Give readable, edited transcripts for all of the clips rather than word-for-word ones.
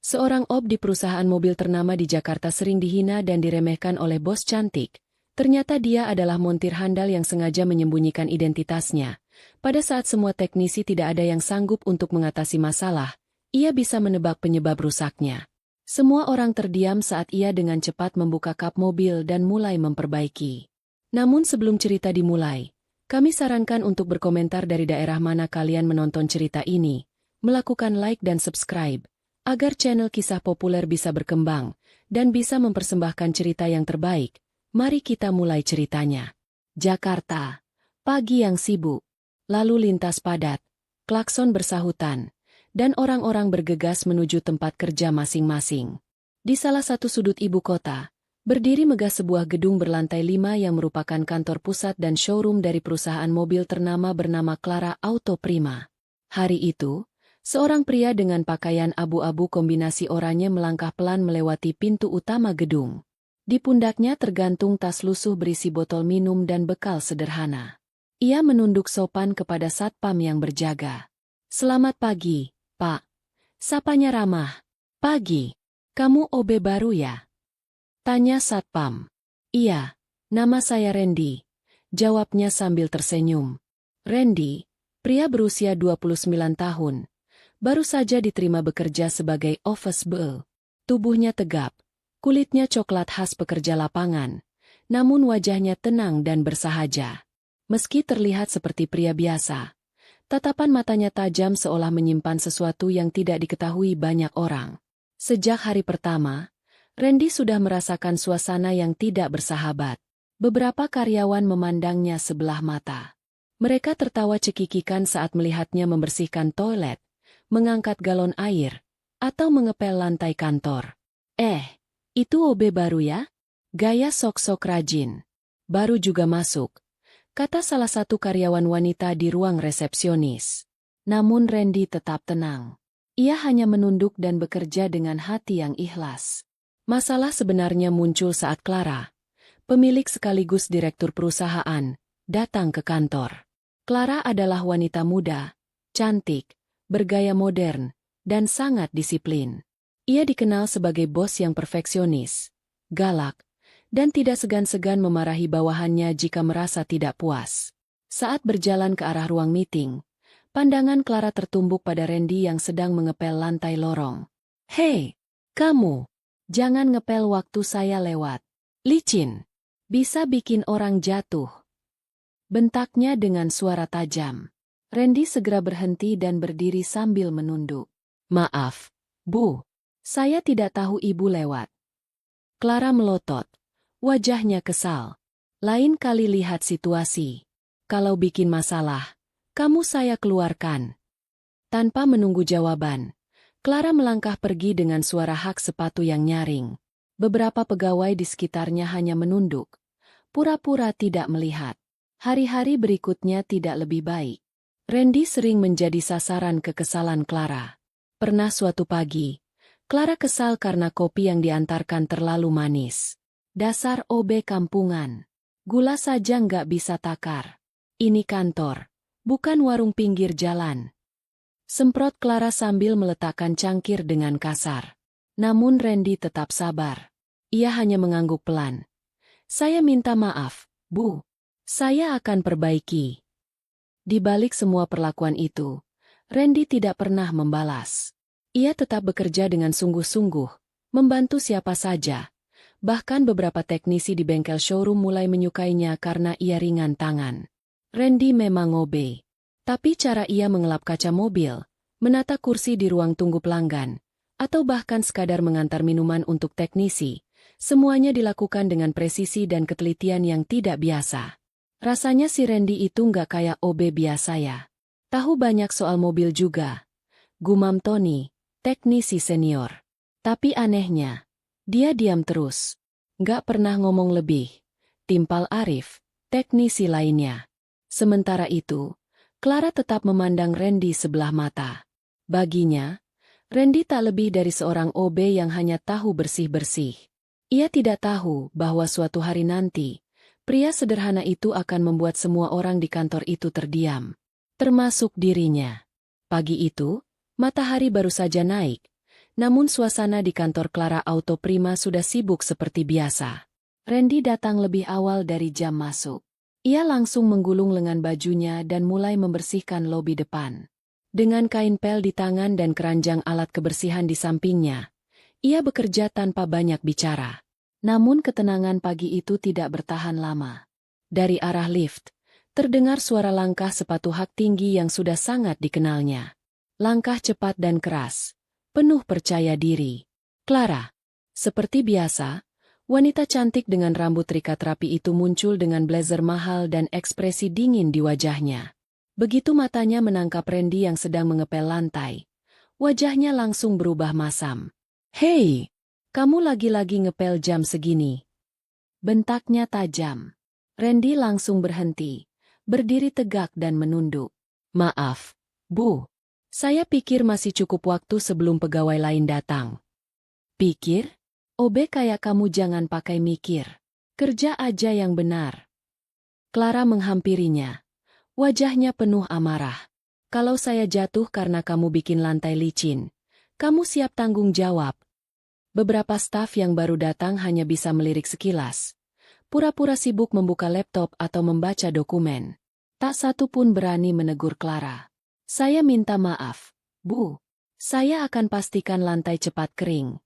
Seorang OB di perusahaan mobil ternama di Jakarta sering dihina dan diremehkan oleh bos cantik. Ternyata dia adalah montir handal yang sengaja menyembunyikan identitasnya. Pada saat semua teknisi tidak ada yang sanggup untuk mengatasi masalah, ia bisa menebak penyebab rusaknya. Semua orang terdiam saat ia dengan cepat membuka kap mobil dan mulai memperbaiki. Namun sebelum cerita dimulai, kami sarankan untuk berkomentar dari daerah mana kalian menonton cerita ini, melakukan like dan subscribe, agar channel kisah populer bisa berkembang, dan bisa mempersembahkan cerita yang terbaik. Mari kita mulai ceritanya. Jakarta. Pagi yang sibuk. Lalu lintas padat, klakson bersahutan, dan orang-orang bergegas menuju tempat kerja masing-masing. Di salah satu sudut ibu kota, berdiri megah sebuah gedung berlantai 5 yang merupakan kantor pusat dan showroom dari perusahaan mobil ternama bernama Clara Auto Prima. Hari itu, seorang pria dengan pakaian abu-abu kombinasi oranye melangkah pelan melewati pintu utama gedung. Di pundaknya tergantung tas lusuh berisi botol minum dan bekal sederhana. Ia menunduk sopan kepada satpam yang berjaga. "Selamat pagi, Pak." Sapanya ramah. "Pagi. Kamu OB baru ya?" tanya satpam. "Iya, nama saya Randy," jawabnya sambil tersenyum. Randy, pria berusia 29 tahun. Baru saja diterima bekerja sebagai office boy. Tubuhnya tegap, kulitnya coklat khas pekerja lapangan, namun wajahnya tenang dan bersahaja. Meski terlihat seperti pria biasa, tatapan matanya tajam seolah menyimpan sesuatu yang tidak diketahui banyak orang. Sejak hari pertama, Randy sudah merasakan suasana yang tidak bersahabat. Beberapa karyawan memandangnya sebelah mata. Mereka tertawa cekikikan saat melihatnya membersihkan toilet, mengangkat galon air, atau mengepel lantai kantor. Itu OB baru ya? Gaya sok-sok rajin. Baru juga masuk, kata salah satu karyawan wanita di ruang resepsionis. Namun Randy tetap tenang. Ia hanya menunduk dan bekerja dengan hati yang ikhlas. Masalah sebenarnya muncul saat Clara, pemilik sekaligus direktur perusahaan, datang ke kantor. Clara adalah wanita muda, cantik, bergaya modern, dan sangat disiplin. Ia dikenal sebagai bos yang perfeksionis, galak, dan tidak segan-segan memarahi bawahannya jika merasa tidak puas. Saat berjalan ke arah ruang meeting, pandangan Clara tertumbuk pada Randy yang sedang mengepel lantai lorong. "Hei, kamu! Jangan ngepel waktu saya lewat. Licin! Bisa bikin orang jatuh!" bentaknya dengan suara tajam. Randy segera berhenti dan berdiri sambil menunduk. "Maaf, Bu. Saya tidak tahu Ibu lewat." Clara melotot. Wajahnya kesal. "Lain kali lihat situasi. Kalau bikin masalah, kamu saya keluarkan." Tanpa menunggu jawaban, Clara melangkah pergi dengan suara hak sepatu yang nyaring. Beberapa pegawai di sekitarnya hanya menunduk, pura-pura tidak melihat. Hari-hari berikutnya tidak lebih baik. Randy sering menjadi sasaran kekesalan Clara. Pernah suatu pagi, Clara kesal karena kopi yang diantarkan terlalu manis. "Dasar OB kampungan. Gula saja nggak bisa takar. Ini kantor, bukan warung pinggir jalan." Semprot Clara sambil meletakkan cangkir dengan kasar. Namun Randy tetap sabar. Ia hanya mengangguk pelan. "Saya minta maaf, Bu. Saya akan perbaiki." Di balik semua perlakuan itu, Randy tidak pernah membalas. Ia tetap bekerja dengan sungguh-sungguh, membantu siapa saja. Bahkan beberapa teknisi di bengkel showroom mulai menyukainya karena ia ringan tangan. Randy memang OB. Tapi cara ia mengelap kaca mobil, menata kursi di ruang tunggu pelanggan, atau bahkan sekadar mengantar minuman untuk teknisi, semuanya dilakukan dengan presisi dan ketelitian yang tidak biasa. Rasanya si Randy itu nggak kayak OB biasa ya. Tahu banyak soal mobil juga, gumam Tony, teknisi senior. Tapi anehnya, dia diam terus. Nggak pernah ngomong lebih. Timpal Arif, teknisi lainnya. Sementara itu, Clara tetap memandang Randy sebelah mata. Baginya, Randy tak lebih dari seorang OB yang hanya tahu bersih-bersih. Ia tidak tahu bahwa suatu hari nanti, pria sederhana itu akan membuat semua orang di kantor itu terdiam, termasuk dirinya. Pagi itu, matahari baru saja naik, Namun suasana di kantor Clara Auto Prima sudah sibuk seperti biasa. Randy datang lebih awal dari jam masuk. Ia langsung menggulung lengan bajunya dan mulai membersihkan lobi depan. Dengan kain pel di tangan dan keranjang alat kebersihan di sampingnya, ia bekerja tanpa banyak bicara. Namun ketenangan pagi itu tidak bertahan lama. Dari arah lift, terdengar suara langkah sepatu hak tinggi yang sudah sangat dikenalnya. Langkah cepat dan keras, penuh percaya diri. Clara. Seperti biasa, wanita cantik dengan rambut terikat rapi itu muncul dengan blazer mahal dan ekspresi dingin di wajahnya. Begitu matanya menangkap Randy yang sedang mengepel lantai, wajahnya langsung berubah masam. "Hei, kamu lagi-lagi ngepel jam segini?" Bentaknya tajam. Randy langsung berhenti, berdiri tegak dan menunduk. "Maaf, Bu. Saya pikir masih cukup waktu sebelum pegawai lain datang." "Pikir? Obe kayak kamu jangan pakai mikir. Kerja aja yang benar." Clara menghampirinya. Wajahnya penuh amarah. "Kalau saya jatuh karena kamu bikin lantai licin, kamu siap tanggung jawab." Beberapa staf yang baru datang hanya bisa melirik sekilas. Pura-pura sibuk membuka laptop atau membaca dokumen. Tak satu pun berani menegur Clara. "Saya minta maaf, Bu. Saya akan pastikan lantai cepat kering,"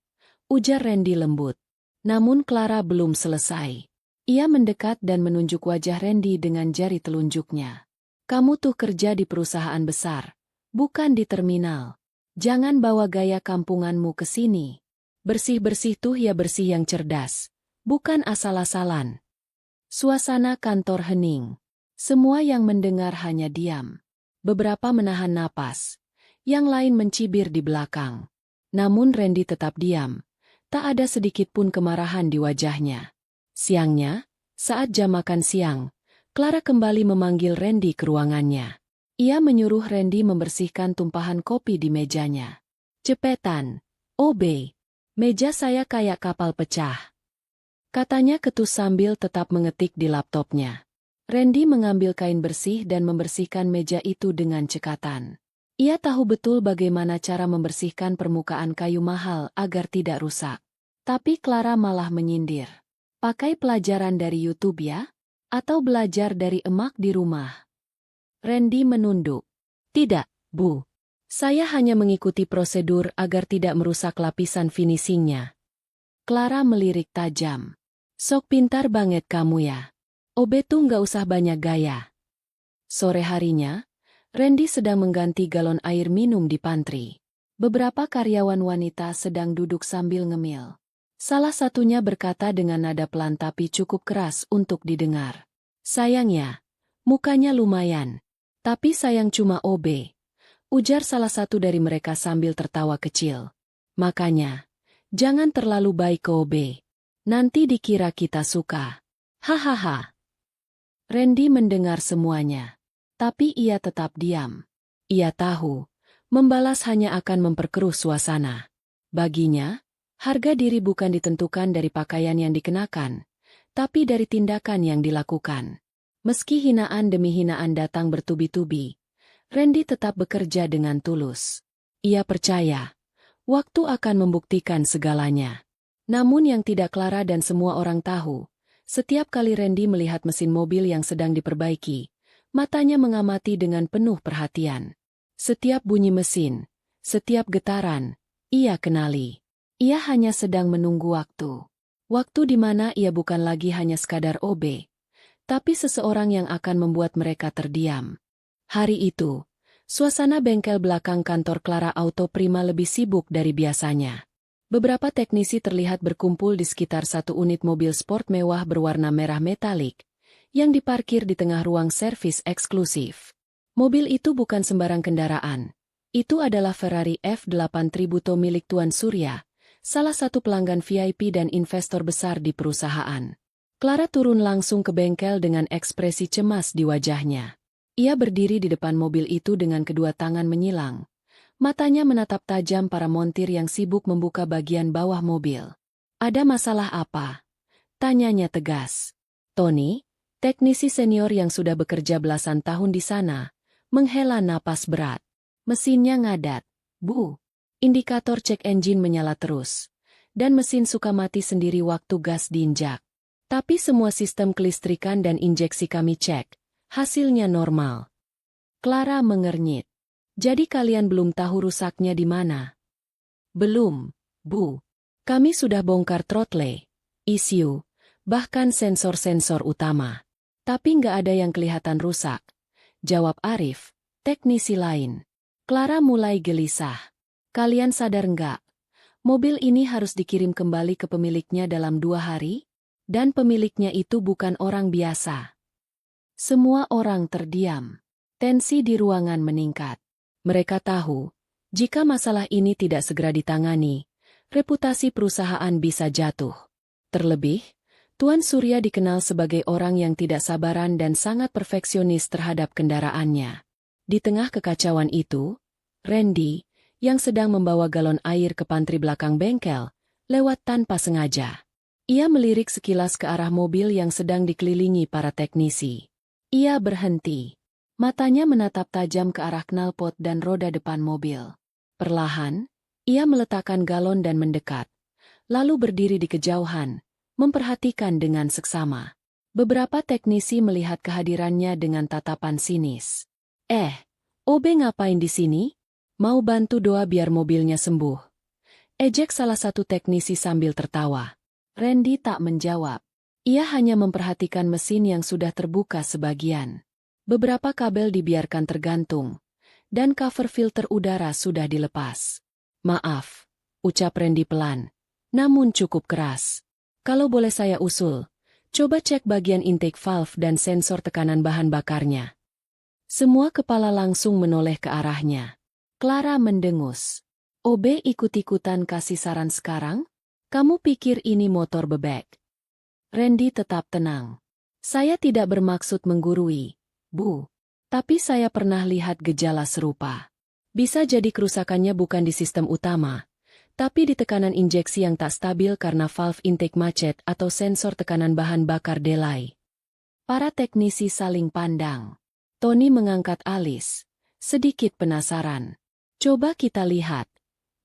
ujar Randy lembut. Namun Clara belum selesai. Ia mendekat dan menunjuk wajah Randy dengan jari telunjuknya. "Kamu tuh kerja di perusahaan besar, bukan di terminal. Jangan bawa gaya kampunganmu ke sini. Bersih-bersih tuh ya bersih yang cerdas, bukan asal-asalan." Suasana kantor hening. Semua yang mendengar hanya diam. Beberapa menahan napas, yang lain mencibir di belakang. Namun Randy tetap diam. Tak ada sedikit pun kemarahan di wajahnya. Siangnya, saat jam makan siang, Clara kembali memanggil Randy ke ruangannya. Ia menyuruh Randy membersihkan tumpahan kopi di mejanya. "Cepetan, Obe. Meja saya kayak kapal pecah," katanya ketus sambil tetap mengetik di laptopnya. Randy mengambil kain bersih dan membersihkan meja itu dengan cekatan. Ia tahu betul bagaimana cara membersihkan permukaan kayu mahal agar tidak rusak. Tapi Clara malah menyindir. "Pakai pelajaran dari YouTube ya? Atau belajar dari emak di rumah?" Randy menunduk. "Tidak, Bu. Saya hanya mengikuti prosedur agar tidak merusak lapisan finishingnya." Clara melirik tajam. "Sok pintar banget kamu ya. Obe tuh nggak usah banyak gaya." Sore harinya, Randy sedang mengganti galon air minum di pantry. Beberapa karyawan wanita sedang duduk sambil ngemil. Salah satunya berkata dengan nada pelan tapi cukup keras untuk didengar. "Sayangnya, mukanya lumayan. Tapi sayang cuma Obe," ujar salah satu dari mereka sambil tertawa kecil. "Makanya, jangan terlalu baik ke Obe. Nanti dikira kita suka." Hahaha. Randy mendengar semuanya. Tapi ia tetap diam. Ia tahu, membalas hanya akan memperkeruh suasana. Baginya, harga diri bukan ditentukan dari pakaian yang dikenakan, tapi dari tindakan yang dilakukan. Meski hinaan demi hinaan datang bertubi-tubi, Randy tetap bekerja dengan tulus. Ia percaya, waktu akan membuktikan segalanya. Namun yang tidak Clara dan semua orang tahu, setiap kali Randy melihat mesin mobil yang sedang diperbaiki, matanya mengamati dengan penuh perhatian. Setiap bunyi mesin, setiap getaran, ia kenali. Ia hanya sedang menunggu waktu. Waktu di mana ia bukan lagi hanya sekadar OB, tapi seseorang yang akan membuat mereka terdiam. Hari itu, suasana bengkel belakang kantor Clara Auto Prima lebih sibuk dari biasanya. Beberapa teknisi terlihat berkumpul di sekitar satu unit mobil sport mewah berwarna merah metalik, yang diparkir di tengah ruang servis eksklusif. Mobil itu bukan sembarang kendaraan. Itu adalah Ferrari F8 Tributo milik Tuan Surya, salah satu pelanggan VIP dan investor besar di perusahaan. Clara turun langsung ke bengkel dengan ekspresi cemas di wajahnya. Ia berdiri di depan mobil itu dengan kedua tangan menyilang. Matanya menatap tajam para montir yang sibuk membuka bagian bawah mobil. "Ada masalah apa?" tanyanya tegas. Tony, teknisi senior yang sudah bekerja belasan tahun di sana, menghela napas berat. "Mesinnya ngadat, Bu. Indikator cek engine menyala terus, dan mesin suka mati sendiri waktu gas diinjak. Tapi semua sistem kelistrikan dan injeksi kami cek, hasilnya normal. Clara mengernyit. Jadi kalian belum tahu rusaknya di mana? Belum, Bu. Kami sudah bongkar throttle, ECU, bahkan sensor-sensor utama. Tapi nggak ada yang kelihatan rusak. Jawab Arif, teknisi lain. Clara mulai gelisah. Kalian sadar nggak? Mobil ini harus dikirim kembali ke pemiliknya dalam 2 hari? Dan pemiliknya itu bukan orang biasa. Semua orang terdiam. Tensi di ruangan meningkat. Mereka tahu, jika masalah ini tidak segera ditangani, reputasi perusahaan bisa jatuh. Terlebih, Tuan Surya dikenal sebagai orang yang tidak sabaran dan sangat perfeksionis terhadap kendaraannya. Di tengah kekacauan itu, Randy, yang sedang membawa galon air ke pantry belakang bengkel, lewat tanpa sengaja. Ia melirik sekilas ke arah mobil yang sedang dikelilingi para teknisi. Ia berhenti. Matanya menatap tajam ke arah knalpot dan roda depan mobil. Perlahan, ia meletakkan galon dan mendekat. Lalu berdiri di kejauhan, memperhatikan dengan seksama. Beberapa teknisi melihat kehadirannya dengan tatapan sinis. OB ngapain di sini? Mau bantu doa biar mobilnya sembuh. Ejek salah satu teknisi sambil tertawa. Randy tak menjawab. Ia hanya memperhatikan mesin yang sudah terbuka sebagian. Beberapa kabel dibiarkan tergantung, dan cover filter udara sudah dilepas. Maaf, ucap Randy pelan, namun cukup keras. Kalau boleh saya usul, coba cek bagian intake valve dan sensor tekanan bahan bakarnya. Semua kepala langsung menoleh ke arahnya. Clara mendengus. OB ikut-ikutan kasih saran sekarang? Kamu pikir ini motor bebek? Randy tetap tenang. Saya tidak bermaksud menggurui, Bu. Tapi saya pernah lihat gejala serupa. Bisa jadi kerusakannya bukan di sistem utama, tapi di tekanan injeksi yang tak stabil karena valve intake macet atau sensor tekanan bahan bakar delay. Para teknisi saling pandang. Tony mengangkat alis, sedikit penasaran. Coba kita lihat,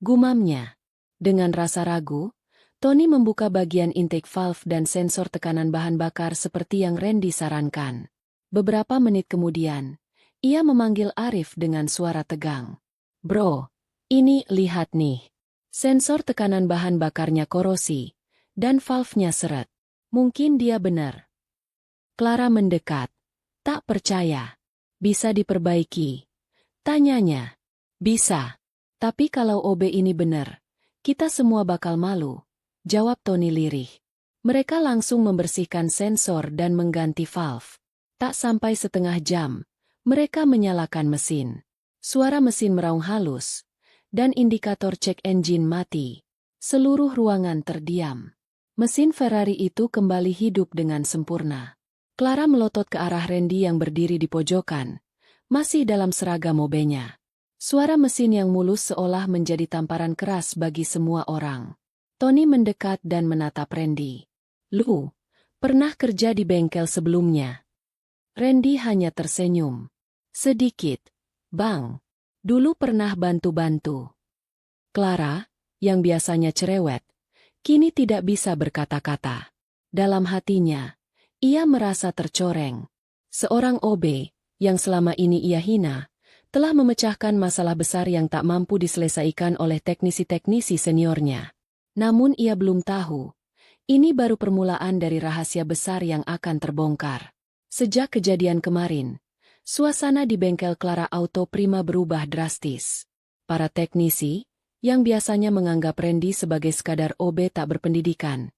gumamnya. Dengan rasa ragu, Tony membuka bagian intake valve dan sensor tekanan bahan bakar seperti yang Randy sarankan. Beberapa menit kemudian, ia memanggil Arif dengan suara tegang. Bro, ini lihat nih. Sensor tekanan bahan bakarnya korosi, dan valve-nya seret. Mungkin dia benar. Clara mendekat. Tak percaya. Bisa diperbaiki. Tanyanya. Bisa. Tapi kalau OB ini benar, kita semua bakal malu. Jawab Tony lirih. Mereka langsung membersihkan sensor dan mengganti valve. Tak sampai setengah jam, mereka menyalakan mesin. Suara mesin meraung halus, dan indikator cek engine mati. Seluruh ruangan terdiam. Mesin Ferrari itu kembali hidup dengan sempurna. Clara melotot ke arah Randy yang berdiri di pojokan, masih dalam seragam OB-nya. Suara mesin yang mulus seolah menjadi tamparan keras bagi semua orang. Tony mendekat dan menatap Randy. Lu, pernah kerja di bengkel sebelumnya? Randy hanya tersenyum. Sedikit, Bang. Dulu pernah bantu-bantu. Clara, yang biasanya cerewet, kini tidak bisa berkata-kata. Dalam hatinya, ia merasa tercoreng. Seorang OB, yang selama ini ia hina, telah memecahkan masalah besar yang tak mampu diselesaikan oleh teknisi-teknisi seniornya. Namun ia belum tahu, ini baru permulaan dari rahasia besar yang akan terbongkar. Sejak kejadian kemarin, suasana di bengkel Clara Auto Prima berubah drastis. Para teknisi, yang biasanya menganggap Randy sebagai sekadar OB tak berpendidikan,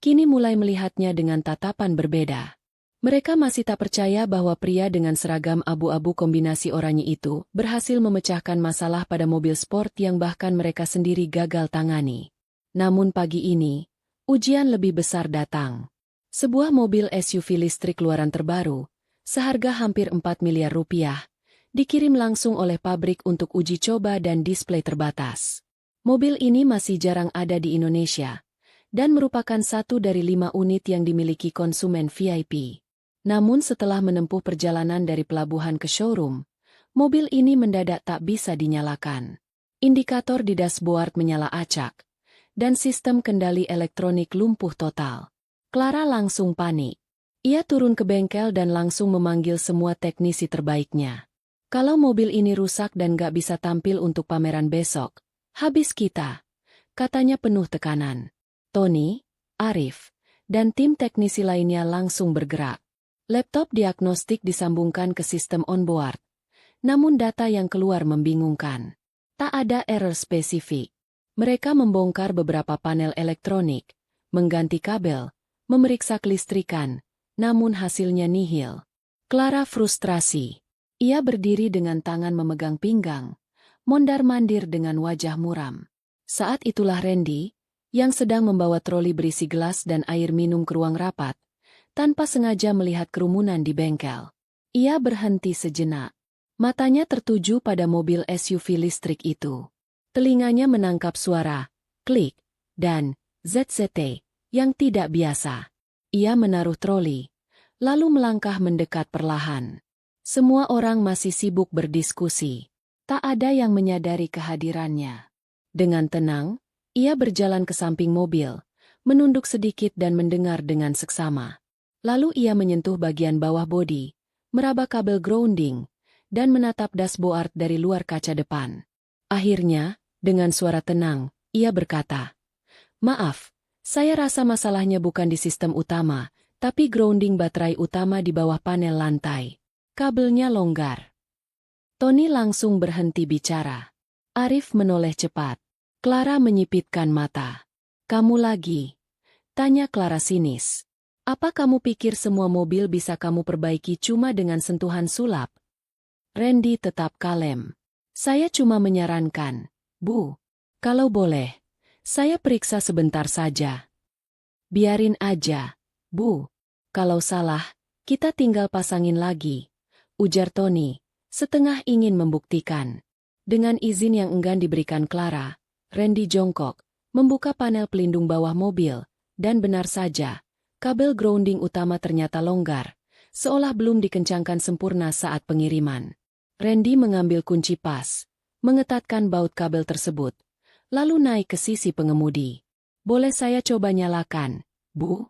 kini mulai melihatnya dengan tatapan berbeda. Mereka masih tak percaya bahwa pria dengan seragam abu-abu kombinasi oranye itu berhasil memecahkan masalah pada mobil sport yang bahkan mereka sendiri gagal tangani. Namun pagi ini, ujian lebih besar datang. Sebuah mobil SUV listrik keluaran terbaru, seharga hampir 4 miliar rupiah, dikirim langsung oleh pabrik untuk uji coba dan display terbatas. Mobil ini masih jarang ada di Indonesia, dan merupakan satu dari 5 unit yang dimiliki konsumen VIP. Namun setelah menempuh perjalanan dari pelabuhan ke showroom, mobil ini mendadak tak bisa dinyalakan. Indikator di dashboard menyala acak, dan sistem kendali elektronik lumpuh total. Clara langsung panik. Ia turun ke bengkel dan langsung memanggil semua teknisi terbaiknya. Kalau mobil ini rusak dan gak bisa tampil untuk pameran besok, habis kita, katanya penuh tekanan. Tony, Arif, dan tim teknisi lainnya langsung bergerak. Laptop diagnostik disambungkan ke sistem onboard. Namun data yang keluar membingungkan. Tak ada error spesifik. Mereka membongkar beberapa panel elektronik, mengganti kabel, memeriksa kelistrikan, namun hasilnya nihil. Clara frustrasi. Ia berdiri dengan tangan memegang pinggang, mondar-mandir dengan wajah muram. Saat itulah Randy, yang sedang membawa troli berisi gelas dan air minum ke ruang rapat, tanpa sengaja melihat kerumunan di bengkel. Ia berhenti sejenak. Matanya tertuju pada mobil SUV listrik itu. Telinganya menangkap suara, klik, dan ZZT, yang tidak biasa. Ia menaruh troli, lalu melangkah mendekat perlahan. Semua orang masih sibuk berdiskusi. Tak ada yang menyadari kehadirannya. Dengan tenang, ia berjalan ke samping mobil, menunduk sedikit dan mendengar dengan seksama. Lalu ia menyentuh bagian bawah bodi, meraba kabel grounding, dan menatap dashboard dari luar kaca depan. Akhirnya, dengan suara tenang, ia berkata, "Maaf, saya rasa masalahnya bukan di sistem utama, tapi grounding baterai utama di bawah panel lantai. Kabelnya longgar." Tony langsung berhenti bicara. Arif menoleh cepat. Clara menyipitkan mata. "Kamu lagi?" tanya Clara sinis. "Apa kamu pikir semua mobil bisa kamu perbaiki cuma dengan sentuhan sulap?" Randy tetap kalem. "Saya cuma menyarankan, Bu. Kalau boleh, saya periksa sebentar saja." "Biarin aja, Bu. Kalau salah, kita tinggal pasangin lagi," ujar Tony, setengah ingin membuktikan. Dengan izin yang enggan diberikan Clara, Randy jongkok, membuka panel pelindung bawah mobil, dan benar saja, kabel grounding utama ternyata longgar, seolah belum dikencangkan sempurna saat pengiriman. Randy mengambil kunci pas, mengetatkan baut kabel tersebut, lalu naik ke sisi pengemudi. "Boleh saya coba nyalakan, Bu?"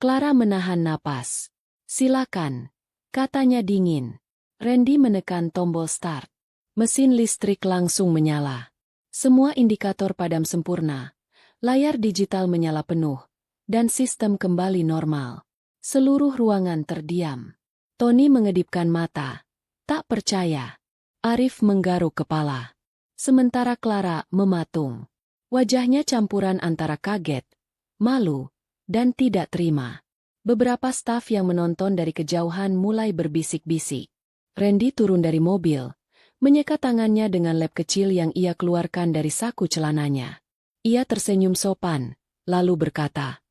Clara menahan napas. "Silakan," katanya dingin. Randy menekan tombol start. Mesin listrik langsung menyala. Semua indikator padam sempurna. Layar digital menyala penuh, dan sistem kembali normal. Seluruh ruangan terdiam. Tony mengedipkan mata. Tak percaya. Arif menggaruk kepala. Sementara Clara mematung. Wajahnya campuran antara kaget, malu, dan tidak terima. Beberapa staf yang menonton dari kejauhan mulai berbisik-bisik. Randy turun dari mobil, menyeka tangannya dengan lem kecil yang ia keluarkan dari saku celananya. Ia tersenyum sopan, lalu berkata,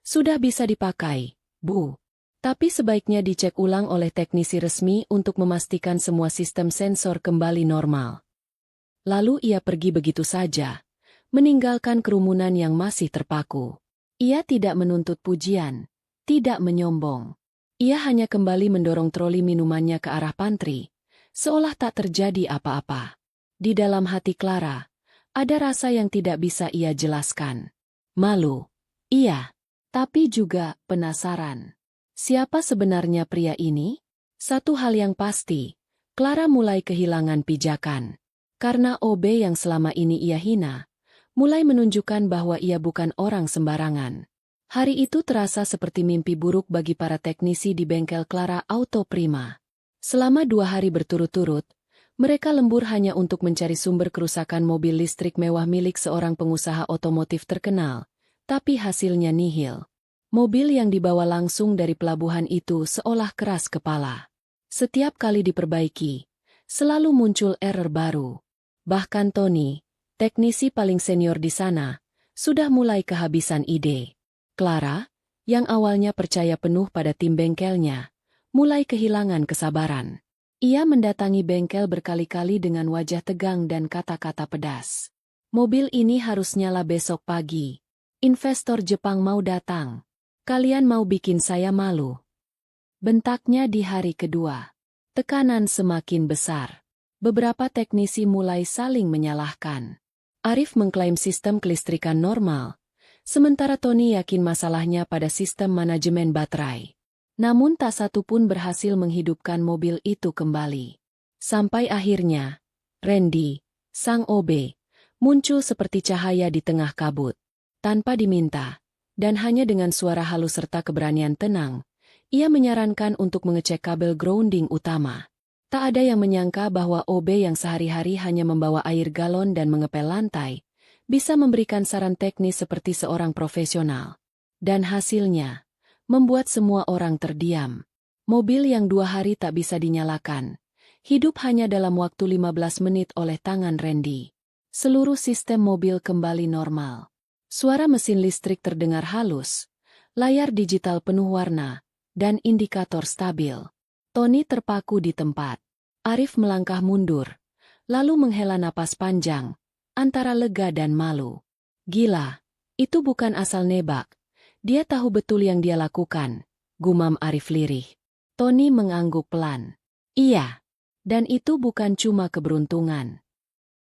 "Sudah bisa dipakai, Bu. Tapi sebaiknya dicek ulang oleh teknisi resmi untuk memastikan semua sistem sensor kembali normal." Lalu ia pergi begitu saja, meninggalkan kerumunan yang masih terpaku. Ia tidak menuntut pujian, tidak menyombong. Ia hanya kembali mendorong troli minumannya ke arah pantry, seolah tak terjadi apa-apa. Di dalam hati Clara, ada rasa yang tidak bisa ia jelaskan. Malu, iya, tapi juga penasaran. Siapa sebenarnya pria ini? Satu hal yang pasti, Clara mulai kehilangan pijakan. Karena OB yang selama ini ia hina, mulai menunjukkan bahwa ia bukan orang sembarangan. Hari itu terasa seperti mimpi buruk bagi para teknisi di bengkel Clara Auto Prima. Selama 2 hari berturut-turut, mereka lembur hanya untuk mencari sumber kerusakan mobil listrik mewah milik seorang pengusaha otomotif terkenal, tapi hasilnya nihil. Mobil yang dibawa langsung dari pelabuhan itu seolah keras kepala. Setiap kali diperbaiki, selalu muncul error baru. Bahkan Tony, teknisi paling senior di sana, sudah mulai kehabisan ide. Clara, yang awalnya percaya penuh pada tim bengkelnya, mulai kehilangan kesabaran. Ia mendatangi bengkel berkali-kali dengan wajah tegang dan kata-kata pedas. "Mobil ini harus nyala besok pagi. Investor Jepang mau datang. Kalian mau bikin saya malu." Bentaknya di hari kedua. Tekanan semakin besar. Beberapa teknisi mulai saling menyalahkan. Arif mengklaim sistem kelistrikan normal, sementara Tony yakin masalahnya pada sistem manajemen baterai. Namun tak satu pun berhasil menghidupkan mobil itu kembali. Sampai akhirnya, Randy, sang OB, muncul seperti cahaya di tengah kabut. Tanpa diminta, dan hanya dengan suara halus serta keberanian tenang, ia menyarankan untuk mengecek kabel grounding utama. Tak ada yang menyangka bahwa OB yang sehari-hari hanya membawa air galon dan mengepel lantai, bisa memberikan saran teknis seperti seorang profesional. Dan hasilnya, membuat semua orang terdiam. Mobil yang 2 hari tak bisa dinyalakan, hidup hanya dalam waktu 15 menit oleh tangan Randy. Seluruh sistem mobil kembali normal. Suara mesin listrik terdengar halus, layar digital penuh warna, dan indikator stabil. Tony terpaku di tempat. Arif melangkah mundur, lalu menghela napas panjang, antara lega dan malu. Gila, itu bukan asal nebak. Dia tahu betul yang dia lakukan, gumam Arif lirih. Tony mengangguk pelan. Iya, dan itu bukan cuma keberuntungan.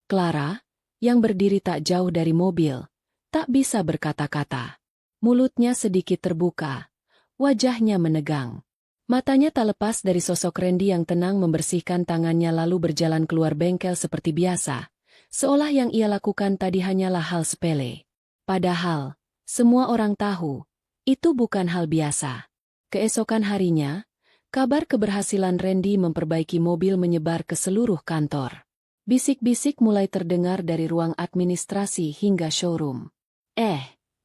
Clara, yang berdiri tak jauh dari mobil, tak bisa berkata-kata. Mulutnya sedikit terbuka, wajahnya menegang. Matanya tak lepas dari sosok Randy yang tenang membersihkan tangannya lalu berjalan keluar bengkel seperti biasa, seolah yang ia lakukan tadi hanyalah hal sepele. Padahal, semua orang tahu, itu bukan hal biasa. Keesokan harinya, kabar keberhasilan Randy memperbaiki mobil menyebar ke seluruh kantor. Bisik-bisik mulai terdengar dari ruang administrasi hingga showroom.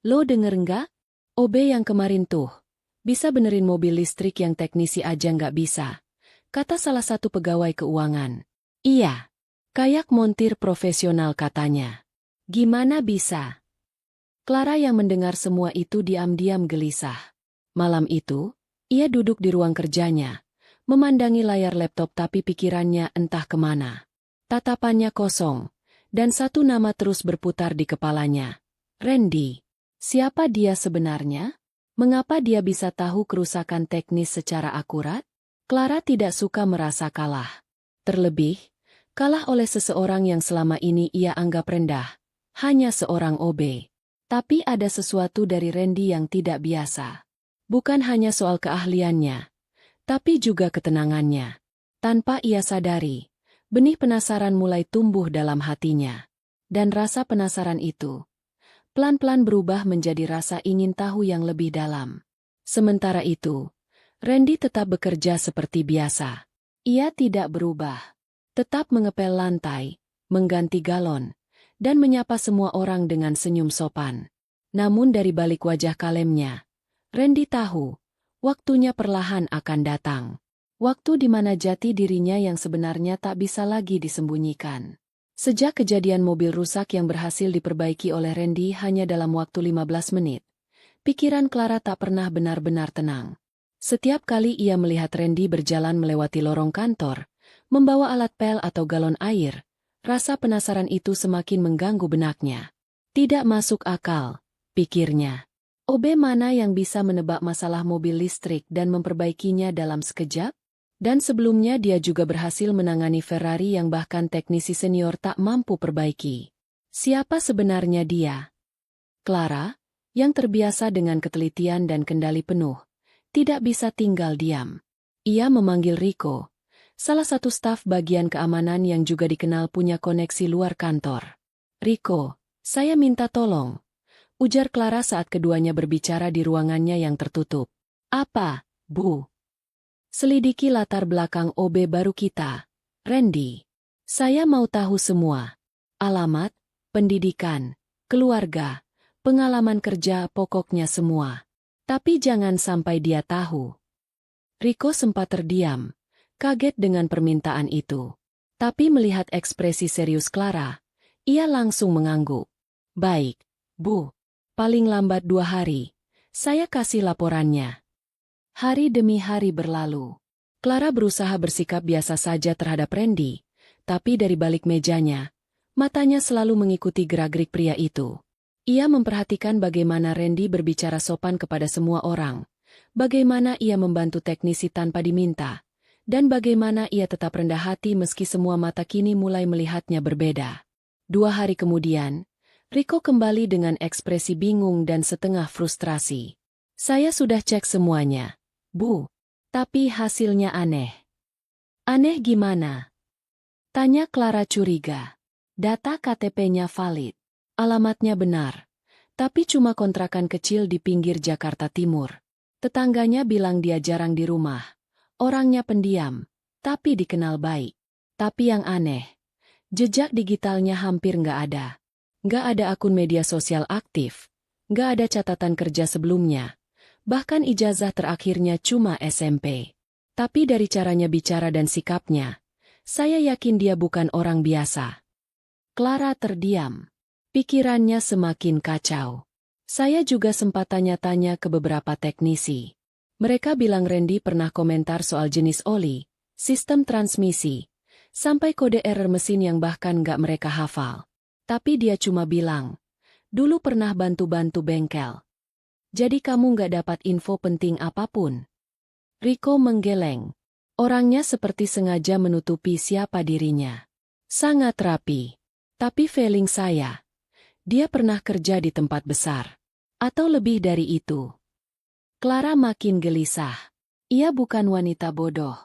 Lo denger nggak? OB yang kemarin tuh. Bisa benerin mobil listrik yang teknisi aja nggak bisa, kata salah satu pegawai keuangan. Iya, kayak montir profesional katanya. Gimana bisa? Clara yang mendengar semua itu diam-diam gelisah. Malam itu, ia duduk di ruang kerjanya, memandangi layar laptop tapi pikirannya entah kemana. Tatapannya kosong, dan satu nama terus berputar di kepalanya. Randy. Siapa dia sebenarnya? Mengapa dia bisa tahu kerusakan teknis secara akurat? Clara tidak suka merasa kalah. Terlebih, kalah oleh seseorang yang selama ini ia anggap rendah. Hanya seorang OB. Tapi ada sesuatu dari Randy yang tidak biasa. Bukan hanya soal keahliannya, tapi juga ketenangannya. Tanpa ia sadari, benih penasaran mulai tumbuh dalam hatinya. Dan rasa penasaran itu pelan-pelan berubah menjadi rasa ingin tahu yang lebih dalam. Sementara itu, Randy tetap bekerja seperti biasa. Ia tidak berubah. Tetap mengepel lantai, mengganti galon, dan menyapa semua orang dengan senyum sopan. Namun dari balik wajah kalemnya, Randy tahu, waktunya perlahan akan datang. Waktu di mana jati dirinya yang sebenarnya tak bisa lagi disembunyikan. Sejak kejadian mobil rusak yang berhasil diperbaiki oleh Randy hanya dalam waktu 15 menit, pikiran Clara tak pernah benar-benar tenang. Setiap kali ia melihat Randy berjalan melewati lorong kantor, membawa alat pel atau galon air, rasa penasaran itu semakin mengganggu benaknya. Tidak masuk akal, pikirnya. OB mana yang bisa menebak masalah mobil listrik dan memperbaikinya dalam sekejap? Dan sebelumnya dia juga berhasil menangani Ferrari yang bahkan teknisi senior tak mampu perbaiki. Siapa sebenarnya dia? Clara, yang terbiasa dengan ketelitian dan kendali penuh, tidak bisa tinggal diam. Ia memanggil Rico, salah satu staf bagian keamanan yang juga dikenal punya koneksi luar kantor. Rico, saya minta tolong, ujar Clara saat keduanya berbicara di ruangannya yang tertutup. Apa, Bu? Selidiki latar belakang OB baru kita, Randy. Saya mau tahu semua. Alamat, pendidikan, keluarga, pengalaman kerja, pokoknya semua. Tapi jangan sampai dia tahu. Rico sempat terdiam, kaget dengan permintaan itu. Tapi melihat ekspresi serius Clara, ia langsung mengangguk. Baik, Bu. Paling lambat 2 hari. Saya kasih laporannya. Hari demi hari berlalu. Clara berusaha bersikap biasa saja terhadap Randy, tapi dari balik mejanya, matanya selalu mengikuti gerak-gerik pria itu. Ia memperhatikan bagaimana Randy berbicara sopan kepada semua orang, bagaimana ia membantu teknisi tanpa diminta, Dan bagaimana ia tetap rendah hati meski semua mata kini mulai melihatnya berbeda. 2 hari kemudian, Rico kembali dengan ekspresi bingung dan setengah frustrasi. Saya sudah cek semuanya, Bu. Tapi hasilnya aneh. Aneh gimana? Tanya Clara curiga. Data KTP-nya valid. Alamatnya benar. Tapi cuma kontrakan kecil di pinggir Jakarta Timur. Tetangganya bilang dia jarang di rumah. Orangnya pendiam, tapi dikenal baik. Tapi yang aneh, jejak digitalnya hampir nggak ada. Nggak ada akun media sosial aktif. Nggak ada catatan kerja sebelumnya. Bahkan ijazah terakhirnya cuma SMP. Tapi dari caranya bicara dan sikapnya, saya yakin dia bukan orang biasa. Clara terdiam. Pikirannya semakin kacau. Saya juga sempat tanya-tanya ke beberapa teknisi. Mereka bilang Randy pernah komentar soal jenis oli, sistem transmisi, sampai kode error mesin yang bahkan nggak mereka hafal. Tapi dia cuma bilang, dulu pernah bantu-bantu bengkel. Jadi kamu nggak dapat info penting apapun. Rico menggeleng. Orangnya seperti sengaja menutupi siapa dirinya. Sangat rapi. Tapi feeling saya, dia pernah kerja di tempat besar. Atau lebih dari itu. Clara makin gelisah. Ia bukan wanita bodoh.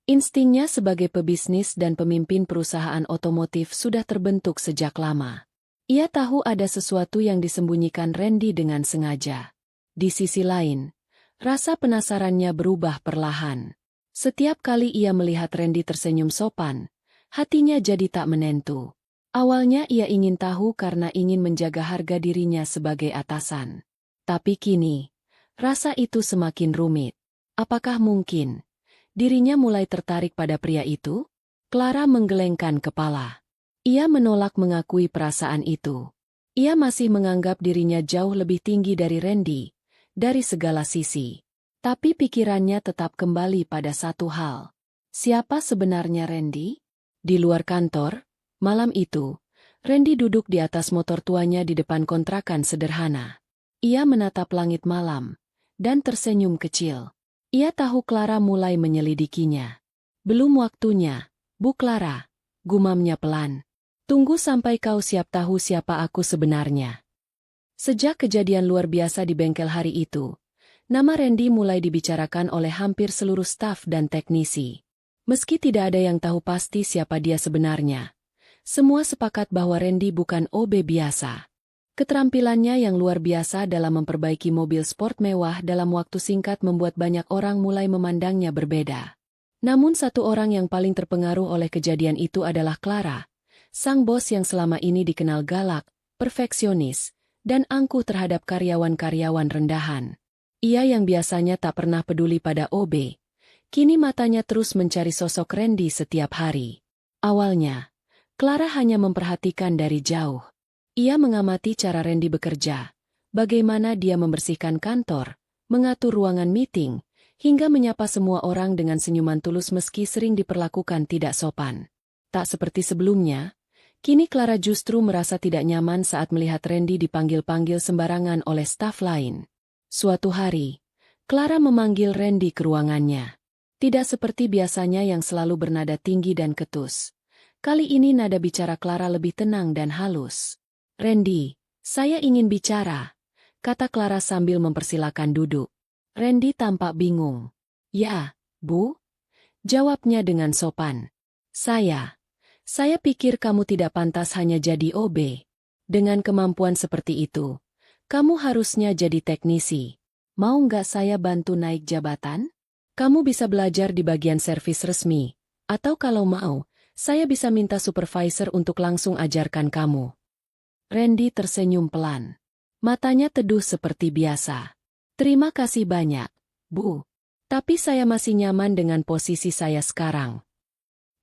Instingnya sebagai pebisnis dan pemimpin perusahaan otomotif sudah terbentuk sejak lama. Ia tahu ada sesuatu yang disembunyikan Randy dengan sengaja. Di sisi lain, rasa penasarannya berubah perlahan. Setiap kali ia melihat Randy tersenyum sopan, hatinya jadi tak menentu. Awalnya ia ingin tahu karena ingin menjaga harga dirinya sebagai atasan. Tapi kini, rasa itu semakin rumit. Apakah mungkin dirinya mulai tertarik pada pria itu? Clara menggelengkan kepala. Ia menolak mengakui perasaan itu. Ia masih menganggap dirinya jauh lebih tinggi dari Randy, dari segala sisi. Tapi pikirannya tetap kembali pada satu hal. Siapa sebenarnya Randy? Di luar kantor, malam itu, Randy duduk di atas motor tuanya di depan kontrakan sederhana. Ia menatap langit malam dan tersenyum kecil. Ia tahu Clara mulai menyelidikinya. Belum waktunya, Bu Clara, gumamnya pelan. Tunggu sampai kau siap tahu siapa aku sebenarnya. Sejak kejadian luar biasa di bengkel hari itu, nama Randy mulai dibicarakan oleh hampir seluruh staf dan teknisi. Meski tidak ada yang tahu pasti siapa dia sebenarnya, semua sepakat bahwa Randy bukan OB biasa. Keterampilannya yang luar biasa dalam memperbaiki mobil sport mewah dalam waktu singkat membuat banyak orang mulai memandangnya berbeda. Namun satu orang yang paling terpengaruh oleh kejadian itu adalah Clara, sang bos yang selama ini dikenal galak, perfeksionis, dan angkuh terhadap karyawan-karyawan rendahan. Ia yang biasanya tak pernah peduli pada OB, kini matanya terus mencari sosok Randy setiap hari. Awalnya, Clara hanya memperhatikan dari jauh. Ia mengamati cara Randy bekerja, bagaimana dia membersihkan kantor, mengatur ruangan meeting, hingga menyapa semua orang dengan senyuman tulus meski sering diperlakukan tidak sopan. Tak seperti sebelumnya, kini Clara justru merasa tidak nyaman saat melihat Randy dipanggil-panggil sembarangan oleh staf lain. Suatu hari, Clara memanggil Randy ke ruangannya. Tidak seperti biasanya yang selalu bernada tinggi dan ketus. Kali ini nada bicara Clara lebih tenang dan halus. Randy, saya ingin bicara, kata Clara sambil mempersilakan duduk. Randy tampak bingung. Ya, Bu? Jawabnya dengan sopan. Saya pikir kamu tidak pantas hanya jadi OB. Dengan kemampuan seperti itu, kamu harusnya jadi teknisi. Mau nggak saya bantu naik jabatan? Kamu bisa belajar di bagian servis resmi, atau kalau mau, saya bisa minta supervisor untuk langsung ajarkan kamu. Randy tersenyum pelan. Matanya teduh seperti biasa. Terima kasih banyak, Bu. Tapi saya masih nyaman dengan posisi saya sekarang.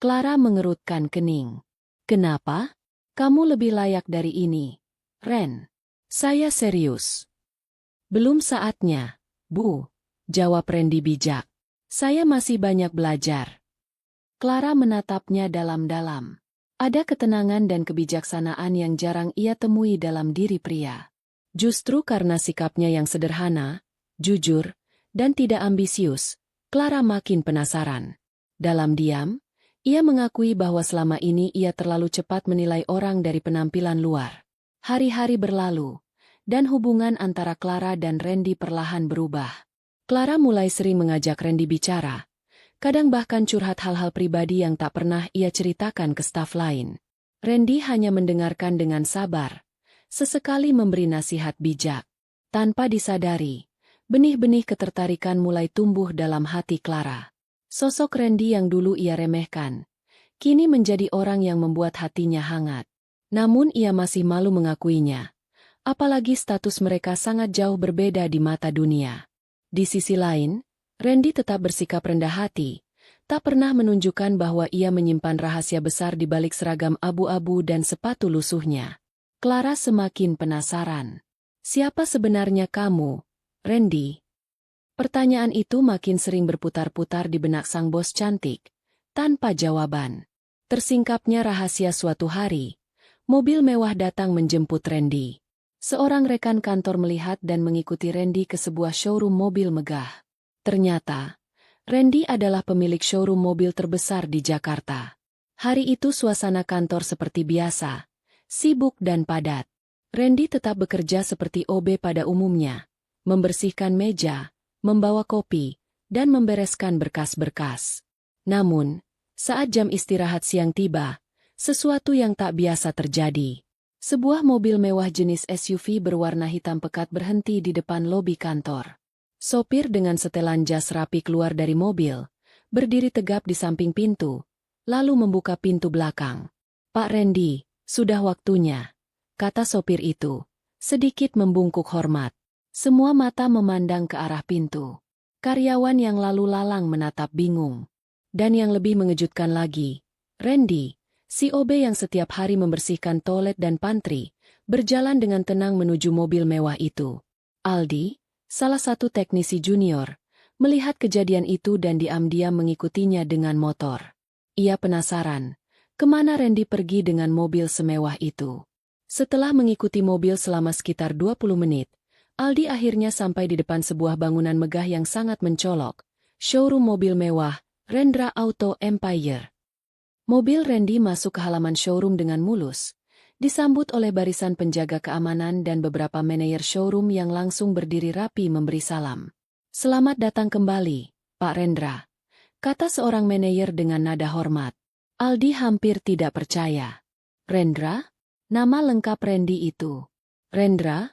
Clara mengerutkan kening. Kenapa? Kamu lebih layak dari ini, Ren. Saya serius. Belum saatnya, Bu. Jawab Randy bijak. Saya masih banyak belajar. Clara menatapnya dalam-dalam. Ada ketenangan dan kebijaksanaan yang jarang ia temui dalam diri pria. Justru karena sikapnya yang sederhana, jujur, dan tidak ambisius, Clara makin penasaran. Dalam diam, ia mengakui bahwa selama ini ia terlalu cepat menilai orang dari penampilan luar. Hari-hari berlalu, dan hubungan antara Clara dan Randy perlahan berubah. Clara mulai sering mengajak Randy bicara, kadang bahkan curhat hal-hal pribadi yang tak pernah ia ceritakan ke staf lain. Randy hanya mendengarkan dengan sabar, sesekali memberi nasihat bijak. Tanpa disadari, benih-benih ketertarikan mulai tumbuh dalam hati Clara. Sosok Randy yang dulu ia remehkan, kini menjadi orang yang membuat hatinya hangat. Namun ia masih malu mengakuinya, apalagi status mereka sangat jauh berbeda di mata dunia. Di sisi lain, Randy tetap bersikap rendah hati, tak pernah menunjukkan bahwa ia menyimpan rahasia besar di balik seragam abu-abu dan sepatu lusuhnya. Clara semakin penasaran. Siapa sebenarnya kamu, Randy? Pertanyaan itu makin sering berputar-putar di benak sang bos cantik, tanpa jawaban. Tersingkapnya rahasia suatu hari, mobil mewah datang menjemput Randy. Seorang rekan kantor melihat dan mengikuti Randy ke sebuah showroom mobil megah. Ternyata, Randy adalah pemilik showroom mobil terbesar di Jakarta. Hari itu suasana kantor seperti biasa, sibuk dan padat. Randy tetap bekerja seperti OB pada umumnya, membersihkan meja, membawa kopi, dan membereskan berkas-berkas. Namun, saat jam istirahat siang tiba, sesuatu yang tak biasa terjadi. Sebuah mobil mewah jenis SUV berwarna hitam pekat berhenti di depan lobi kantor. Sopir dengan setelan jas rapi keluar dari mobil, berdiri tegap di samping pintu, lalu membuka pintu belakang. "Pak Randy, sudah waktunya," kata sopir itu, sedikit membungkuk hormat. Semua mata memandang ke arah pintu. Karyawan yang lalu lalang menatap bingung. Dan yang lebih mengejutkan lagi, Randy, si OB yang setiap hari membersihkan toilet dan pantry, berjalan dengan tenang menuju mobil mewah itu. Aldi, salah satu teknisi junior, melihat kejadian itu dan diam-diam mengikutinya dengan motor. Ia penasaran, kemana Randy pergi dengan mobil semewah itu. Setelah mengikuti mobil selama sekitar 20 menit, Aldi akhirnya sampai di depan sebuah bangunan megah yang sangat mencolok, showroom mobil mewah, Rendra Auto Empire. Mobil Randy masuk ke halaman showroom dengan mulus, disambut oleh barisan penjaga keamanan dan beberapa manajer showroom yang langsung berdiri rapi memberi salam. "Selamat datang kembali, Pak Rendra," kata seorang manajer dengan nada hormat. Aldi hampir tidak percaya. "Rendra? Nama lengkap Randy itu." "Rendra?"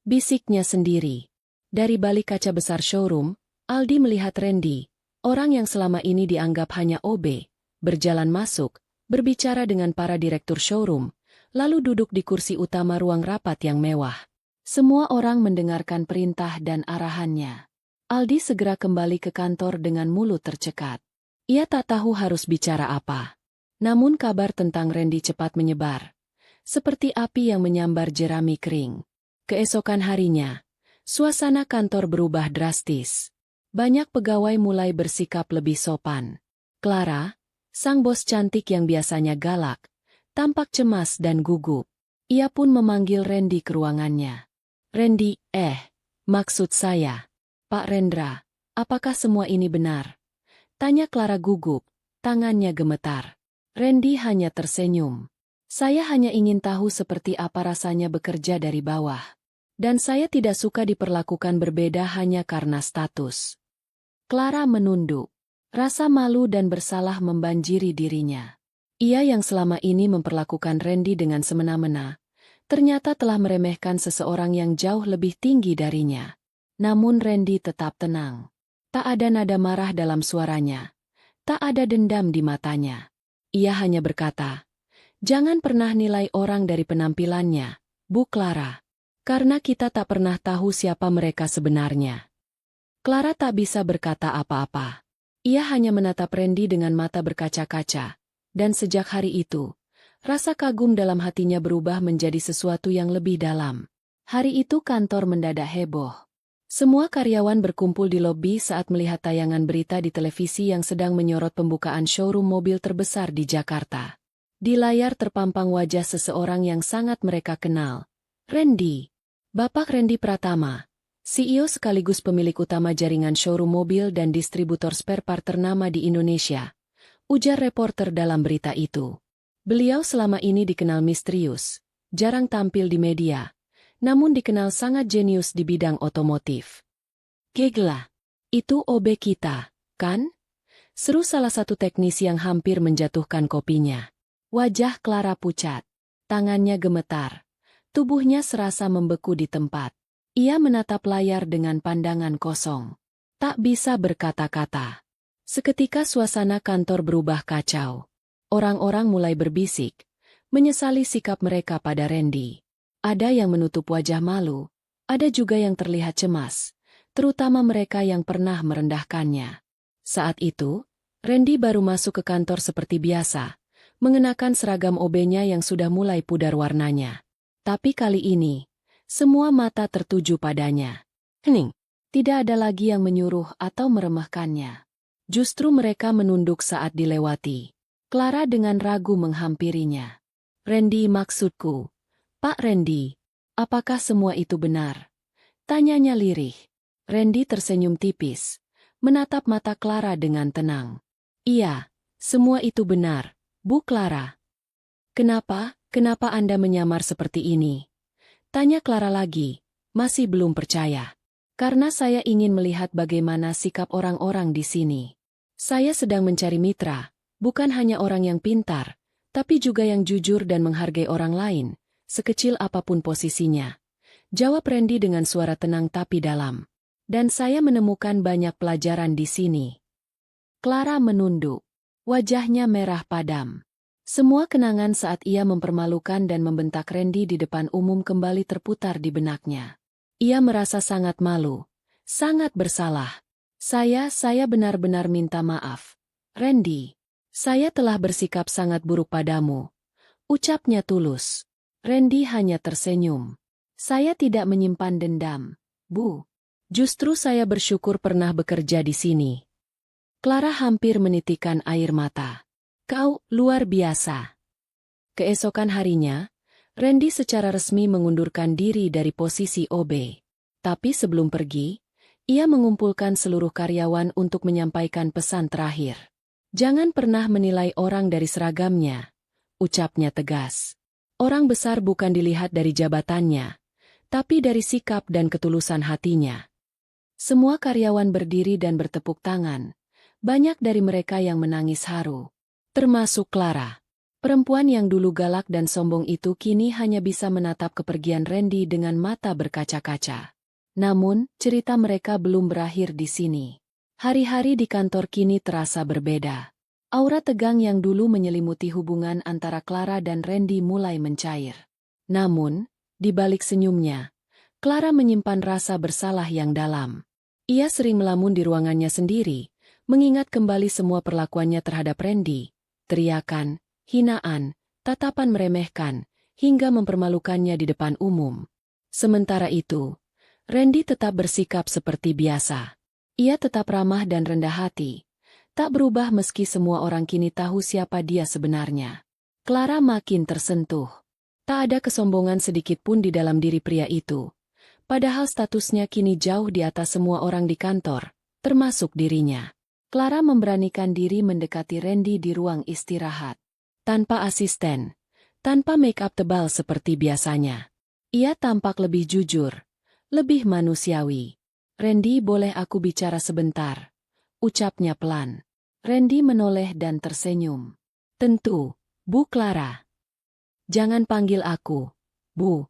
bisiknya sendiri. Dari balik kaca besar showroom, Aldi melihat Randy, orang yang selama ini dianggap hanya OB, berjalan masuk, berbicara dengan para direktur showroom, lalu duduk di kursi utama ruang rapat yang mewah. Semua orang mendengarkan perintah dan arahannya. Aldi segera kembali ke kantor dengan mulut tercekat. Ia tak tahu harus bicara apa. Namun kabar tentang Randy cepat menyebar, seperti api yang menyambar jerami kering. Keesokan harinya, suasana kantor berubah drastis. Banyak pegawai mulai bersikap lebih sopan. Clara, sang bos cantik yang biasanya galak, tampak cemas dan gugup. Ia pun memanggil Randy ke ruangannya. "Randy, maksud saya, Pak Rendra, apakah semua ini benar?" tanya Clara gugup, tangannya gemetar. Randy hanya tersenyum. "Saya hanya ingin tahu seperti apa rasanya bekerja dari bawah. Dan saya tidak suka diperlakukan berbeda hanya karena status." Clara menunduk. Rasa malu dan bersalah membanjiri dirinya. Ia yang selama ini memperlakukan Randy dengan semena-mena, ternyata telah meremehkan seseorang yang jauh lebih tinggi darinya. Namun Randy tetap tenang. Tak ada nada marah dalam suaranya. Tak ada dendam di matanya. Ia hanya berkata, "Jangan pernah nilai orang dari penampilannya, Bu Clara. Karena kita tak pernah tahu siapa mereka sebenarnya." Clara tak bisa berkata apa-apa. Ia hanya menatap Randy dengan mata berkaca-kaca. Dan sejak hari itu, rasa kagum dalam hatinya berubah menjadi sesuatu yang lebih dalam. Hari itu kantor mendadak heboh. Semua karyawan berkumpul di lobi saat melihat tayangan berita di televisi yang sedang menyorot pembukaan showroom mobil terbesar di Jakarta. Di layar terpampang wajah seseorang yang sangat mereka kenal. Randy. Bapak Randy Pratama. CEO sekaligus pemilik utama jaringan showroom mobil dan distributor spare part ternama di Indonesia, ujar reporter dalam berita itu. Beliau selama ini dikenal misterius, jarang tampil di media, namun dikenal sangat jenius di bidang otomotif. "Gegla, itu OB kita, kan?" seru salah satu teknisi yang hampir menjatuhkan kopinya. Wajah Clara pucat, tangannya gemetar, tubuhnya serasa membeku di tempat. Ia menatap layar dengan pandangan kosong. Tak bisa berkata-kata. Seketika suasana kantor berubah kacau. Orang-orang mulai berbisik, menyesali sikap mereka pada Randy. Ada yang menutup wajah malu, ada juga yang terlihat cemas, terutama mereka yang pernah merendahkannya. Saat itu, Randy baru masuk ke kantor seperti biasa, mengenakan seragam OB-nya yang sudah mulai pudar warnanya. Tapi kali ini, semua mata tertuju padanya. Hening, tidak ada lagi yang menyuruh atau meremehkannya. Justru mereka menunduk saat dilewati. Clara dengan ragu menghampirinya. "Randy, maksudku. Pak Randy, apakah semua itu benar?" tanyanya lirih. Randy tersenyum tipis, menatap mata Clara dengan tenang. "Iya, semua itu benar, Bu Clara." Kenapa Anda menyamar seperti ini?" tanya Clara lagi, masih belum percaya. "Karena saya ingin melihat bagaimana sikap orang-orang di sini. Saya sedang mencari mitra, bukan hanya orang yang pintar, tapi juga yang jujur dan menghargai orang lain, sekecil apapun posisinya," jawab Randy dengan suara tenang tapi dalam. "Dan saya menemukan banyak pelajaran di sini." Clara menunduk. Wajahnya merah padam. Semua kenangan saat ia mempermalukan dan membentak Randy di depan umum kembali terputar di benaknya. Ia merasa sangat malu, sangat bersalah. Saya benar-benar minta maaf. Randy, saya telah bersikap sangat buruk padamu," ucapnya tulus. Randy hanya tersenyum. "Saya tidak menyimpan dendam, Bu. Justru saya bersyukur pernah bekerja di sini." Clara hampir menitikkan air mata. "Kau luar biasa." Keesokan harinya, Randy secara resmi mengundurkan diri dari posisi OB. Tapi sebelum pergi, ia mengumpulkan seluruh karyawan untuk menyampaikan pesan terakhir. "Jangan pernah menilai orang dari seragamnya," ucapnya tegas. "Orang besar bukan dilihat dari jabatannya, tapi dari sikap dan ketulusan hatinya." Semua karyawan berdiri dan bertepuk tangan. Banyak dari mereka yang menangis haru. Termasuk Clara. Perempuan yang dulu galak dan sombong itu kini hanya bisa menatap kepergian Randy dengan mata berkaca-kaca. Namun, cerita mereka belum berakhir di sini. Hari-hari di kantor kini terasa berbeda. Aura tegang yang dulu menyelimuti hubungan antara Clara dan Randy mulai mencair. Namun, di balik senyumnya, Clara menyimpan rasa bersalah yang dalam. Ia sering melamun di ruangannya sendiri, mengingat kembali semua perlakuannya terhadap Randy, teriakan, hinaan, tatapan meremehkan, hingga mempermalukannya di depan umum. Sementara itu, Randy tetap bersikap seperti biasa. Ia tetap ramah dan rendah hati, tak berubah meski semua orang kini tahu siapa dia sebenarnya. Clara makin tersentuh. Tak ada kesombongan sedikit pun di dalam diri pria itu. Padahal statusnya kini jauh di atas semua orang di kantor, termasuk dirinya. Clara memberanikan diri mendekati Randy di ruang istirahat. Tanpa asisten, tanpa make-up tebal seperti biasanya. Ia tampak lebih jujur, lebih manusiawi. "Randy, boleh aku bicara sebentar?" ucapnya pelan. Randy menoleh dan tersenyum. "Tentu, Bu Clara." "Jangan panggil aku, Bu.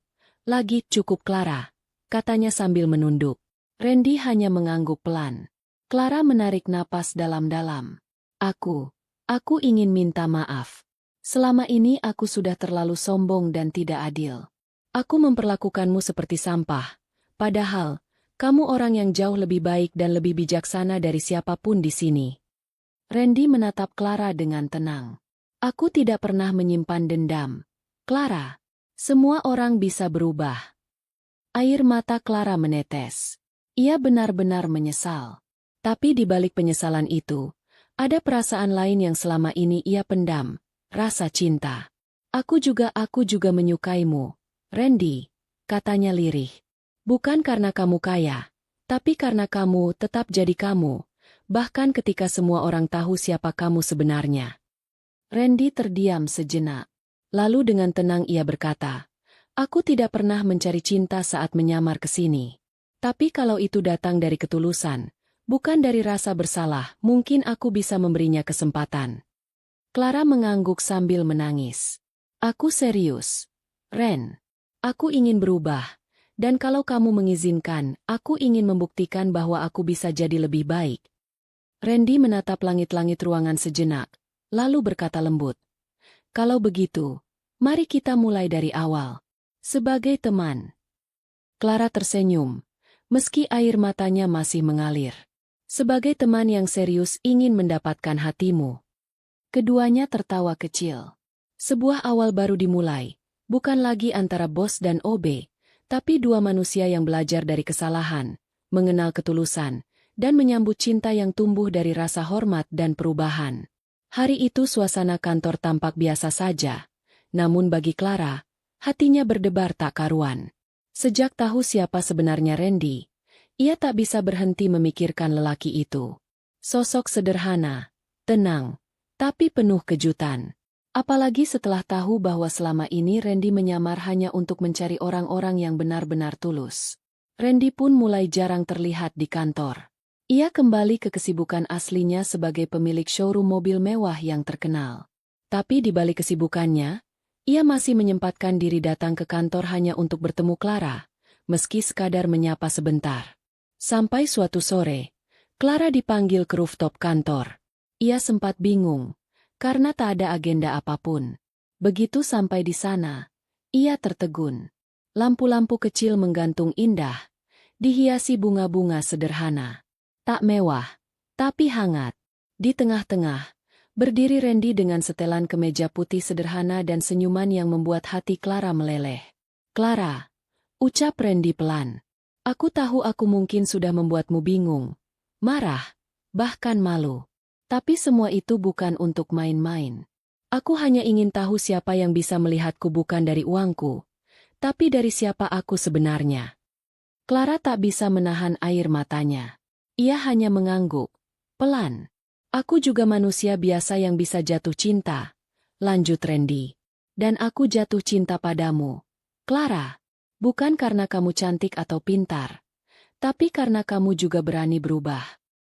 Lagi cukup Clara," katanya sambil menunduk. Randy hanya mengangguk pelan. Clara menarik napas dalam-dalam. Aku ingin minta maaf. Selama ini aku sudah terlalu sombong dan tidak adil. Aku memperlakukanmu seperti sampah. Padahal, kamu orang yang jauh lebih baik dan lebih bijaksana dari siapapun di sini." Randy menatap Clara dengan tenang. "Aku tidak pernah menyimpan dendam. Clara, semua orang bisa berubah." Air mata Clara menetes. Ia benar-benar menyesal. Tapi di balik penyesalan itu, ada perasaan lain yang selama ini ia pendam, rasa cinta. Aku juga menyukaimu, Randy," katanya lirih. Bukan karena kamu kaya, tapi karena kamu tetap jadi kamu, bahkan ketika semua orang tahu siapa kamu sebenarnya. Randy terdiam sejenak. Lalu dengan tenang ia berkata, "Aku tidak pernah mencari cinta saat menyamar ke sini. Tapi kalau itu datang dari ketulusan, bukan dari rasa bersalah, mungkin aku bisa memberinya kesempatan." Clara mengangguk sambil menangis. "Aku serius, Ren. Aku ingin berubah. Dan kalau kamu mengizinkan, aku ingin membuktikan bahwa aku bisa jadi lebih baik." Randy menatap langit-langit ruangan sejenak, lalu berkata lembut, "Kalau begitu, mari kita mulai dari awal. Sebagai teman." Clara tersenyum, meski air matanya masih mengalir. "Sebagai teman yang serius ingin mendapatkan hatimu." Keduanya tertawa kecil. Sebuah awal baru dimulai, bukan lagi antara bos dan OB, tapi dua manusia yang belajar dari kesalahan, mengenal ketulusan, dan menyambut cinta yang tumbuh dari rasa hormat dan perubahan. Hari itu suasana kantor tampak biasa saja, namun bagi Clara, hatinya berdebar tak karuan. Sejak tahu siapa sebenarnya Randy, ia tak bisa berhenti memikirkan lelaki itu. Sosok sederhana, tenang, tapi penuh kejutan. Apalagi setelah tahu bahwa selama ini Randy menyamar hanya untuk mencari orang-orang yang benar-benar tulus. Randy pun mulai jarang terlihat di kantor. Ia kembali ke kesibukan aslinya sebagai pemilik showroom mobil mewah yang terkenal. Tapi di balik kesibukannya, ia masih menyempatkan diri datang ke kantor hanya untuk bertemu Clara, meski sekadar menyapa sebentar. Sampai suatu sore, Clara dipanggil ke rooftop kantor. Ia sempat bingung, karena tak ada agenda apapun. Begitu sampai di sana, ia tertegun. Lampu-lampu kecil menggantung indah, dihiasi bunga-bunga sederhana. Tak mewah, tapi hangat. Di tengah-tengah, berdiri Randy dengan setelan kemeja putih sederhana dan senyuman yang membuat hati Clara meleleh. "Clara," ucap Randy pelan. "Aku tahu aku mungkin sudah membuatmu bingung, marah, bahkan malu. Tapi semua itu bukan untuk main-main. Aku hanya ingin tahu siapa yang bisa melihatku bukan dari uangku, tapi dari siapa aku sebenarnya." Clara tak bisa menahan air matanya. Ia hanya mengangguk, pelan. "Aku juga manusia biasa yang bisa jatuh cinta," lanjut Randy. "Dan aku jatuh cinta padamu, Clara. Bukan karena kamu cantik atau pintar, tapi karena kamu juga berani berubah.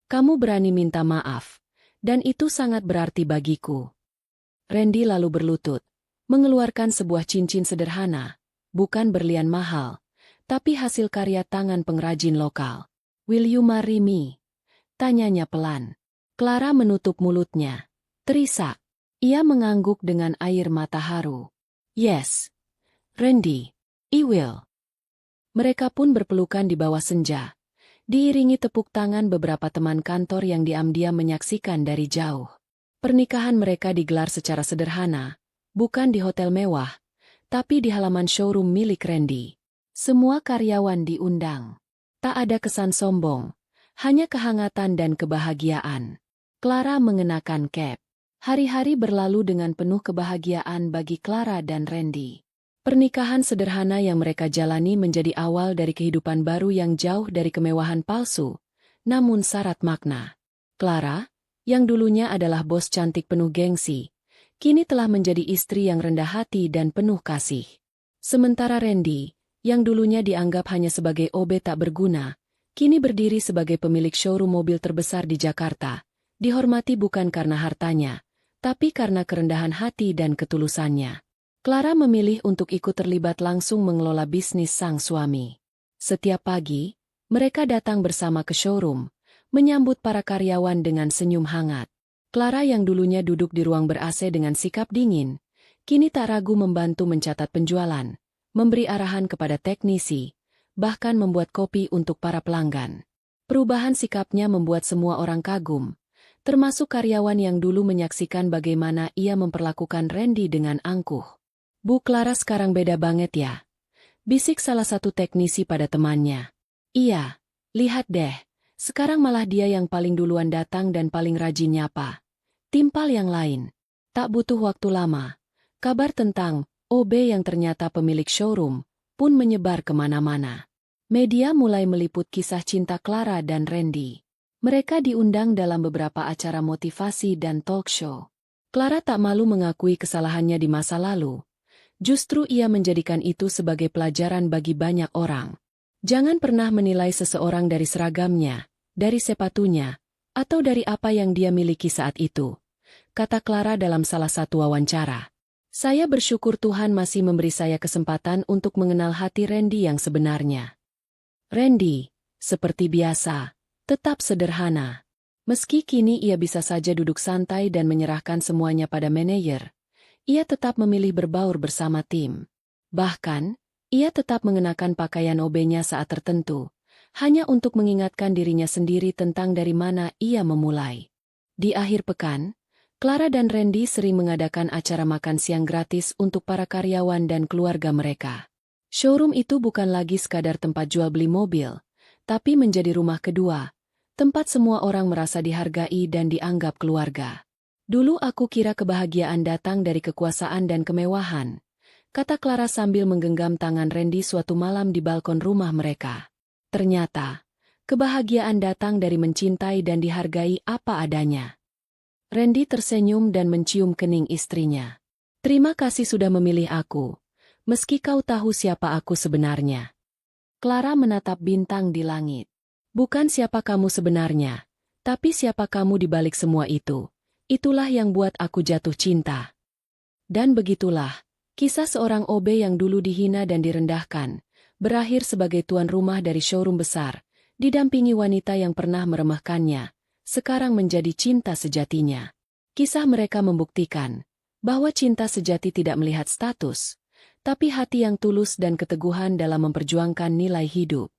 Kamu berani minta maaf, dan itu sangat berarti bagiku." Randy lalu berlutut, mengeluarkan sebuah cincin sederhana, bukan berlian mahal, tapi hasil karya tangan pengrajin lokal. "Will you marry me?" tanyanya pelan. Clara menutup mulutnya. Terisak. Ia mengangguk dengan air mata haru. "Yes, Randy, I will." Mereka pun berpelukan di bawah senja, diiringi tepuk tangan beberapa teman kantor yang diam-diam menyaksikan dari jauh. Pernikahan mereka digelar secara sederhana, bukan di hotel mewah, tapi di halaman showroom milik Randy. Semua karyawan diundang. Tak ada kesan sombong, hanya kehangatan dan kebahagiaan. Clara mengenakan cap. Hari-hari berlalu dengan penuh kebahagiaan bagi Clara dan Randy. Pernikahan sederhana yang mereka jalani menjadi awal dari kehidupan baru yang jauh dari kemewahan palsu, namun syarat makna. Clara, yang dulunya adalah bos cantik penuh gengsi, kini telah menjadi istri yang rendah hati dan penuh kasih. Sementara Randy, yang dulunya dianggap hanya sebagai OB tak berguna, kini berdiri sebagai pemilik showroom mobil terbesar di Jakarta, dihormati bukan karena hartanya, tapi karena kerendahan hati dan ketulusannya. Clara memilih untuk ikut terlibat langsung mengelola bisnis sang suami. Setiap pagi, mereka datang bersama ke showroom, menyambut para karyawan dengan senyum hangat. Clara yang dulunya duduk di ruang ber-AC dengan sikap dingin, kini tak ragu membantu mencatat penjualan, memberi arahan kepada teknisi, bahkan membuat kopi untuk para pelanggan. Perubahan sikapnya membuat semua orang kagum, termasuk karyawan yang dulu menyaksikan bagaimana ia memperlakukan Randy dengan angkuh. "Bu Clara sekarang beda banget ya," bisik salah satu teknisi pada temannya. "Iya, lihat deh, sekarang malah dia yang paling duluan datang dan paling rajin nyapa. Timpal yang lain." Tak butuh waktu lama, kabar tentang OB yang ternyata pemilik showroom pun menyebar kemana-mana. Media mulai meliput kisah cinta Clara dan Randy. Mereka diundang dalam beberapa acara motivasi dan talk show. Clara tak malu mengakui kesalahannya di masa lalu. Justru ia menjadikan itu sebagai pelajaran bagi banyak orang. Jangan pernah menilai seseorang dari seragamnya, dari sepatunya, atau dari apa yang dia miliki saat itu, kata Clara dalam salah satu wawancara. Saya bersyukur Tuhan masih memberi saya kesempatan untuk mengenal hati Randy yang sebenarnya. Randy, seperti biasa, tetap sederhana. Meski kini ia bisa saja duduk santai dan menyerahkan semuanya pada manajer, ia tetap memilih berbaur bersama tim. Bahkan, ia tetap mengenakan pakaian OB-nya saat tertentu, hanya untuk mengingatkan dirinya sendiri tentang dari mana ia memulai. Di akhir pekan, Clara dan Randy sering mengadakan acara makan siang gratis untuk para karyawan dan keluarga mereka. Showroom itu bukan lagi sekadar tempat jual beli mobil, tapi menjadi rumah kedua, tempat semua orang merasa dihargai dan dianggap keluarga. Dulu aku kira kebahagiaan datang dari kekuasaan dan kemewahan, kata Clara sambil menggenggam tangan Randy suatu malam di balkon rumah mereka. Ternyata, kebahagiaan datang dari mencintai dan dihargai apa adanya. Randy tersenyum dan mencium kening istrinya. Terima kasih sudah memilih aku, meski kau tahu siapa aku sebenarnya. Clara menatap bintang di langit. Bukan siapa kamu sebenarnya, tapi siapa kamu di balik semua itu. Itulah yang buat aku jatuh cinta. Dan begitulah, kisah seorang OB yang dulu dihina dan direndahkan, berakhir sebagai tuan rumah dari showroom besar, didampingi wanita yang pernah meremehkannya, sekarang menjadi cinta sejatinya. Kisah mereka membuktikan bahwa cinta sejati tidak melihat status, tapi hati yang tulus dan keteguhan dalam memperjuangkan nilai hidup.